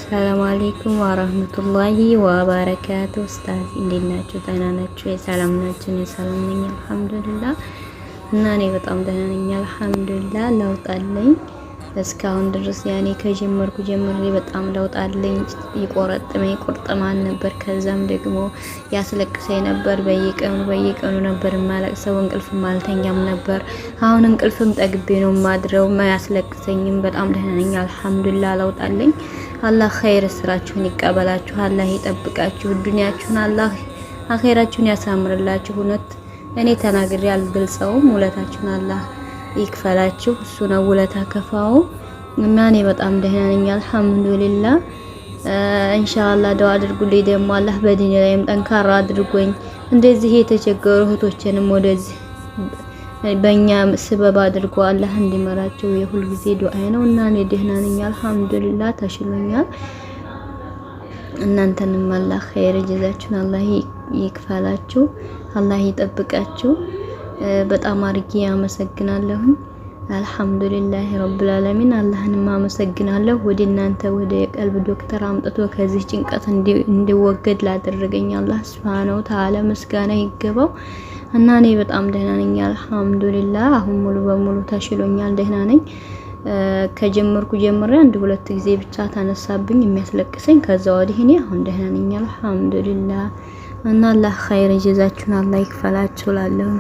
ሰላም አለይኩም ወራህመቱላሂ ወበረካቱ። ኡስታዝ እንዴት ናችሁ? ደህና ናችሁ? የሰላም ናችሁ? የሰላም ነኝ አልሐምዱሊላህ። እና እኔ በጣም ደህና ነኝ አልሐምዱሊላህ። ለውጥ አለኝ እስካሁን ድረስ ያኔ ከጀመርኩ ጀምሬ በጣም ለውጥ አለኝ። ይቆረጥመኝ ቁርጥማን ነበር፣ ከዛም ደግሞ ያስለቅሰኝ ነበር። በየቀኑ ነበር ማለቅሰው፣ እንቅልፍም አልተኛም ነበር። አሁን እንቅልፍም ጠግቤ ነው ማድረው፣ ማያስለቅሰኝም። በጣም ደህና ነኝ አልሐምዱሊላህ። ለውጥ አለኝ። አላህ ኸይር ስራችሁን ይቀበላችሁ፣ አላህ ይጠብቃችሁ፣ ዱንያችሁን አላህ አኺራችሁን ያሳምርላችሁ። እውነት እኔ ተናግሬ አልገልጸውም። ውለታችሁን አላህ ይክፈላችሁ፣ እሱ ነው ውለታ ከፋው። እና እኔ በጣም ደህና ነኝ አልሐምዱሊላህ። ኢንሻአላህ ዱአ አድርጉልኝ። ደግሞ አላህ በዲኔ ላይም ጠንካራ አድርጎኝ እንደዚህ የተቸገሩ እህቶችንም ወደዚህ በእኛ ስበብ አድርጎ አላህ እንዲመራቸው የሁል ጊዜ ዱአዬ ነው። እና እኔ ደህና ነኝ አልሐምዱሊላህ፣ ተሽሎኛል። እናንተንም አላህ ኸይር ጀዛችሁን አላህ ይክፈላችሁ፣ አላህ ይጠብቃችሁ። በጣም አርጌ አመሰግናለሁ። አልሐምዱሊላህ ረብል ዓለሚን። አላህንም አመሰግናለሁ ወደ እናንተ ወደ ቀልብ ዶክተር አምጥቶ ከዚህ ጭንቀት እንዲወገድ ላደረገኝ አላህ ሱብሃነሁ ወተዓላ ምስጋና ይገባው። እና እኔ በጣም ደህና ነኝ አልሐምዱሊላህ። አሁን ሙሉ በሙሉ ተሽሎኛል፣ ደህና ነኝ። ከጀመርኩ ጀምሬ አንድ ሁለት ጊዜ ብቻ ተነሳብኝ የሚያስለቅሰኝ፣ ከዛ ወዲህ እኔ አሁን ደህና ነኝ አልሐምዱሊላህ። እና አላህ ኸይር ጀዛችሁን አላህ ይክፈላችሁ እላለሁ።